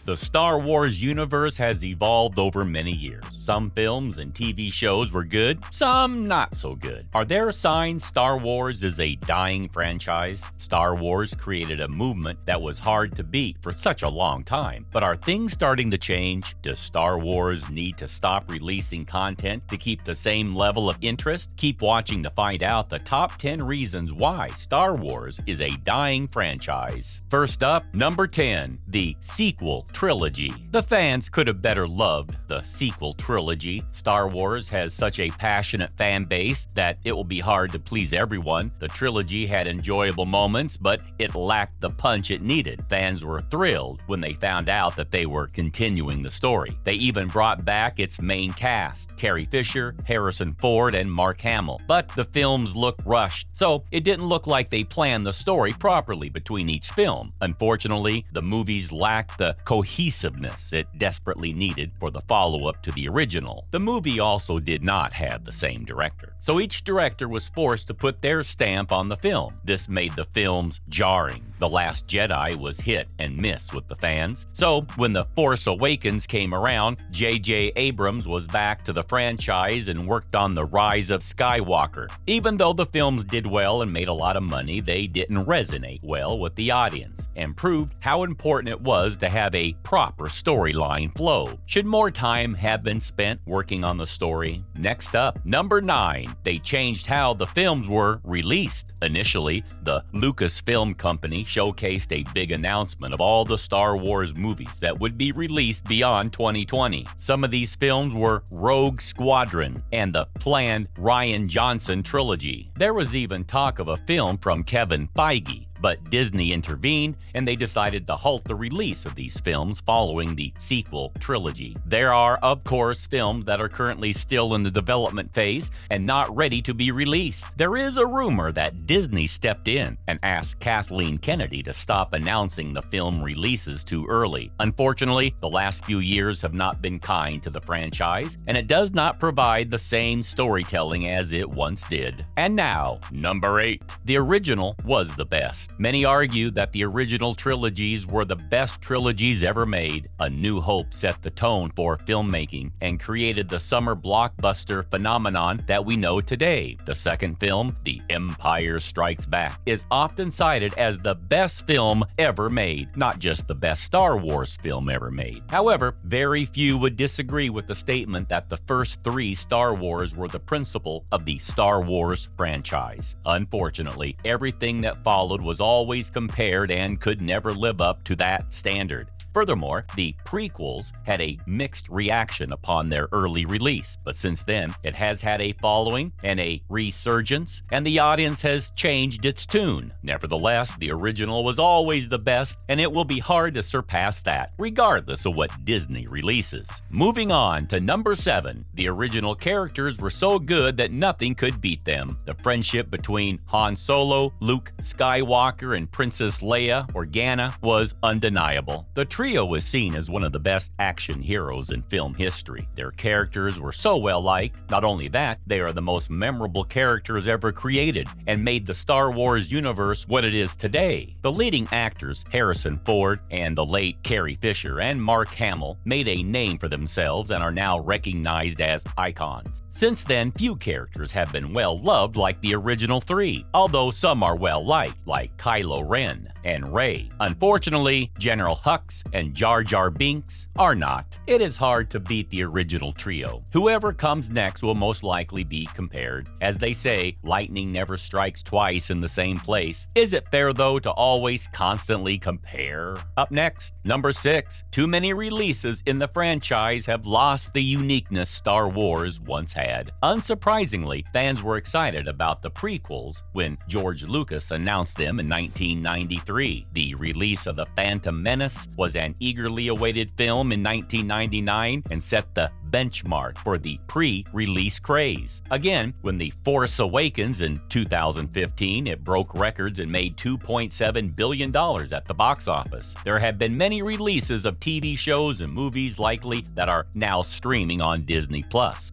The Star Wars universe has evolved over many years. Some films and TV shows were good, some not so good. Are there signs Star Wars is a dying franchise? Star Wars created a movement that was hard to beat for such a long time. But are things starting to change? Does Star Wars need to stop releasing content to keep the same level of interest? Keep watching to find out the top 10 reasons why Star Wars is a dying franchise. First up, number 10, the sequel trilogy. The fans could have better loved the sequel trilogy. Star Wars has such a passionate fan base that it will be hard to please everyone. The trilogy had enjoyable moments, but it lacked the punch it needed. Fans were thrilled when they found out that they were continuing the story. They even brought back its main cast, Carrie Fisher, Harrison Ford, and Mark Hamill. But the films looked rushed, so it didn't look like they planned the story properly between each film. Unfortunately, the movies lacked the cohesiveness it desperately needed for the follow-up to the original. The movie also did not have the same director, so each director was forced to put their stamp on the film. This made the films jarring. The Last Jedi was hit and miss with the fans, so when The Force Awakens came around, J.J. Abrams was back to the franchise and worked on The Rise of Skywalker. Even though the films did well and made a lot of money, they didn't resonate well with the audience and proved how important it was to have a proper storyline flow. Should more time have been spent working on the story? Next up, number 9, they changed how the films were released. Initially, the Lucasfilm Company showcased a big announcement of all the Star Wars movies that would be released beyond 2020. Some of these films were Rogue Squadron and the planned Rian Johnson trilogy. There was even talk of a film from Kevin Feige, but Disney intervened and they decided to halt the release of these films following the sequel trilogy. There are, of course, films that are currently still in the development phase and not ready to be released. There is a rumor that Disney stepped in and asked Kathleen Kennedy to stop announcing the film releases too early. Unfortunately, the last few years have not been kind to the franchise, and it does not provide the same storytelling as it once did. And now, number 8. The original was the best. Many argue that the original trilogies were the best trilogies ever made. A New Hope set the tone for filmmaking and created the summer blockbuster phenomenon that we know today. The second film, The Empire Strikes Back, is often cited as the best film ever made, not just the best Star Wars film ever made. However, very few would disagree with the statement that the first 3 Star Wars were the principle of the Star Wars franchise. Unfortunately, everything that followed was always compared and could never live up to that standard. Furthermore, the prequels had a mixed reaction upon their early release, but since then, it has had a following and a resurgence, and the audience has changed its tune. Nevertheless, the original was always the best, and it will be hard to surpass that, regardless of what Disney releases. Moving on to number 7, the original characters were so good that nothing could beat them. The friendship between Han Solo, Luke Skywalker, and Princess Leia, Organa, was undeniable. The trio was seen as one of the best action heroes in film history. Their characters were so well liked. Not only that, they are the most memorable characters ever created and made the Star Wars universe what it is today. The leading actors, Harrison Ford and the late Carrie Fisher and Mark Hamill, made a name for themselves and are now recognized as icons. Since then, few characters have been well loved like the original 3, although some are well liked, like Kylo Ren and Rey. Unfortunately, General Hux and Jar Jar Binks are not. It is hard to beat the original trio. Whoever comes next will most likely be compared. As they say, lightning never strikes twice in the same place. Is it fair, though, to always constantly compare? Up next, number 6. Too many releases in the franchise have lost the uniqueness Star Wars once had. Unsurprisingly, fans were excited about the prequels when George Lucas announced them in 1993. The release of The Phantom Menace was an eagerly awaited film in 1999 and set the benchmark for the pre-release craze. Again, when The Force Awakens in 2015, it broke records and made $2.7 billion at the box office. There have been many releases of TV shows and movies likely that are now streaming on Disney+.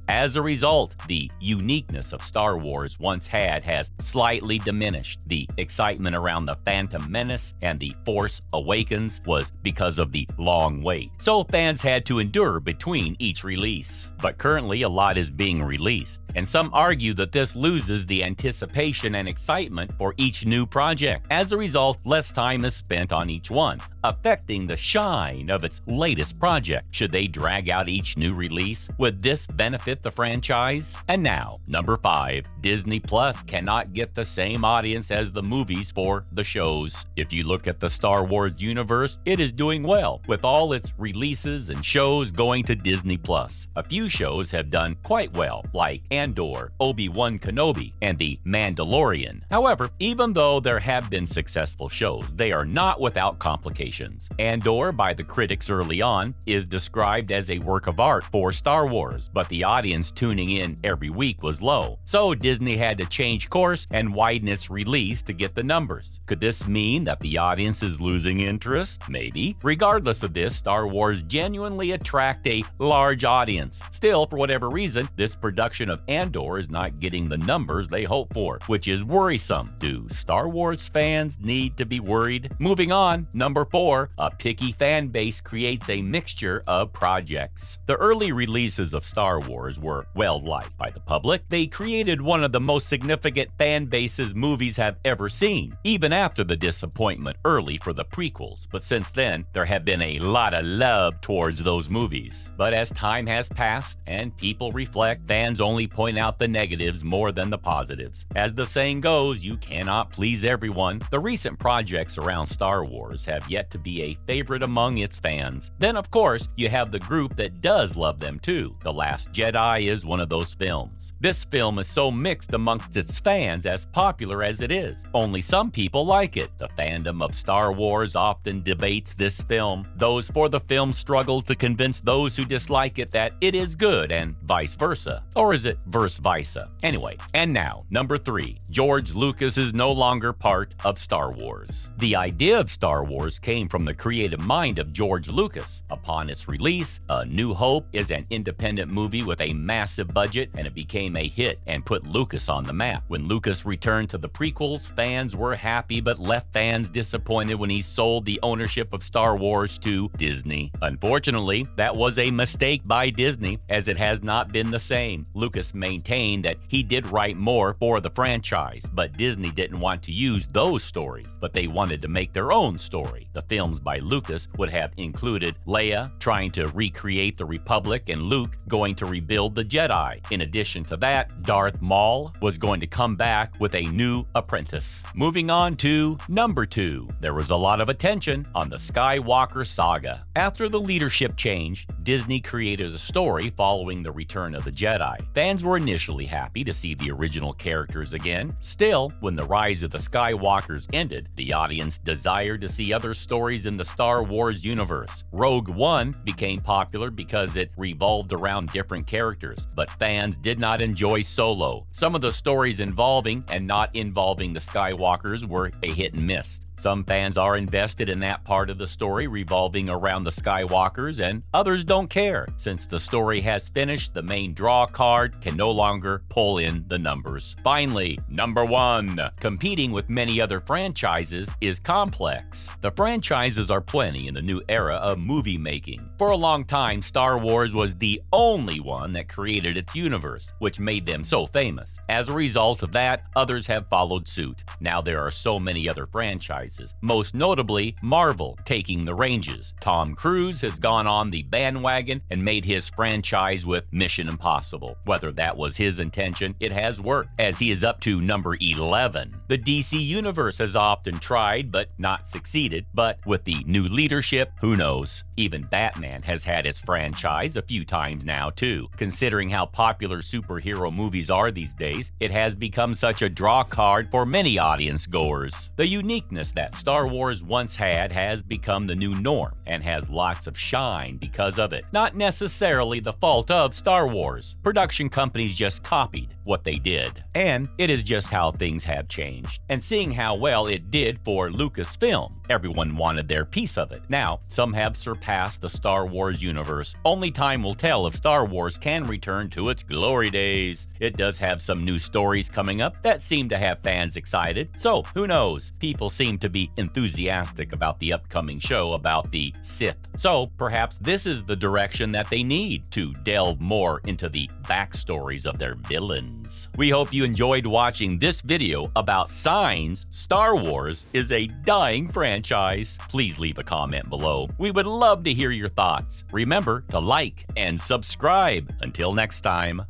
As a result, the uniqueness of Star Wars once had has slightly diminished. The excitement around The Phantom Menace and The Force Awakens was because of the long wait, so fans had to endure between each release. But currently, a lot is being released, and some argue that this loses the anticipation and excitement for each new project. As a result, less time is spent on each one, affecting the shine of its latest project. Should they drag out each new release? Would this benefit the franchise? And now, number 5. Disney Plus cannot get the same audience as the movies for the shows. If you look at the Star Wars universe, it is doing well, with all its releases and shows going to Disney Plus. A few shows have done quite well, like Andor, Obi-Wan Kenobi, and The Mandalorian. However, even though there have been successful shows, they are not without complications. Andor, by the critics early on, is described as a work of art for Star Wars, but the audience tuning in every week was low. So Disney had to change course and widen its release to get the numbers. Could this mean that the audience is losing interest? Maybe. Regardless of this, Star Wars genuinely attract a large audience. Still, for whatever reason, this production of Andor is not getting the numbers they hope for, which is worrisome. Do Star Wars fans need to be worried? Moving on, number 4, a picky fan base creates a mixture of projects. The early releases of Star Wars were well liked by the public. They created one of the most significant fan bases movies have ever seen, even after the disappointment early for the prequels. But since then, there have been a lot of love towards those movies. But as time has passed and people reflect, fans only point out the negatives more than the positives. As the saying goes, you cannot please everyone. The recent projects around Star Wars have yet to be a favorite among its fans. Then, of course, you have the group that does love them too. The Last Jedi is one of those films. This film is so mixed amongst its fans, as popular as it is. Only some people like it. The fandom of Star Wars often debates this film. Those for the film struggle to convince those who dislike it that it is good, and vice versa. Or is it verse versa? Anyway, and now, number 3. George Lucas is no longer part of Star Wars. The idea of Star Wars came from the creative mind of George Lucas. Upon its release, A New Hope is an independent movie with a massive budget, and it became a hit and put Lucas on the map. When Lucas returned to the prequels, fans were happy but left fans disappointed when he sold the ownership of Star Wars to Disney. Unfortunately, that was a mistake by Disney, as it has not been the same. Lucas maintained that he did write more for the franchise, but Disney didn't want to use those stories, but they wanted to make their own story. The films by Lucas would have included Leia trying to recreate the Republic and Luke going to rebuild the Jedi. In addition to that, Darth Maul was going to come back with a new apprentice. Moving on to number 2. There was a lot of attention on the Skywalker saga. After the leadership changed, Disney created a story following the return of the Jedi. Fans were initially happy to see the original characters again. Still, when the rise of the Skywalkers ended, the audience desired to see other stories in the Star Wars universe. Rogue One became popular because it revolved around different characters, but fans did not enjoy Solo. Some of the stories involving and not involving the Skywalkers were a hit and miss. Some fans are invested in that part of the story revolving around the Skywalkers, and others don't care. Since the story has finished, the main draw card can no longer pull in the numbers. Finally, number 1. Competing with many other franchises is complex. The franchises are plenty in the new era of movie making. For a long time, Star Wars was the only one that created its universe, which made them so famous. As a result of that, others have followed suit. Now there are so many other franchises, most notably Marvel taking the reins. Tom Cruise has gone on the bandwagon and made his franchise with Mission Impossible. Whether that was his intention, it has worked, as he is up to number 11. The DC Universe has often tried but not succeeded, but with the new leadership, who knows? Even Batman has had its franchise a few times now too. Considering how popular superhero movies are these days, it has become such a draw card for many audience goers. The uniqueness that Star Wars once had has become the new norm and has lots of shine because of it. Not necessarily the fault of Star Wars. Production companies just copied what they did. And it is just how things have changed. And seeing how well it did for Lucasfilm, everyone wanted their piece of it. Now, some have surpassed the Star Wars universe. Only time will tell if Star Wars can return to its glory days. It does have some new stories coming up that seem to have fans excited. So, who knows? People seem to be enthusiastic about the upcoming show about the Sith. So, perhaps this is the direction that they need to delve more into the backstories of their villains. We hope you enjoyed watching this video about signs Star Wars is a dying franchise. Please leave a comment below. We would love to hear your thoughts. Remember to like and subscribe. Until next time.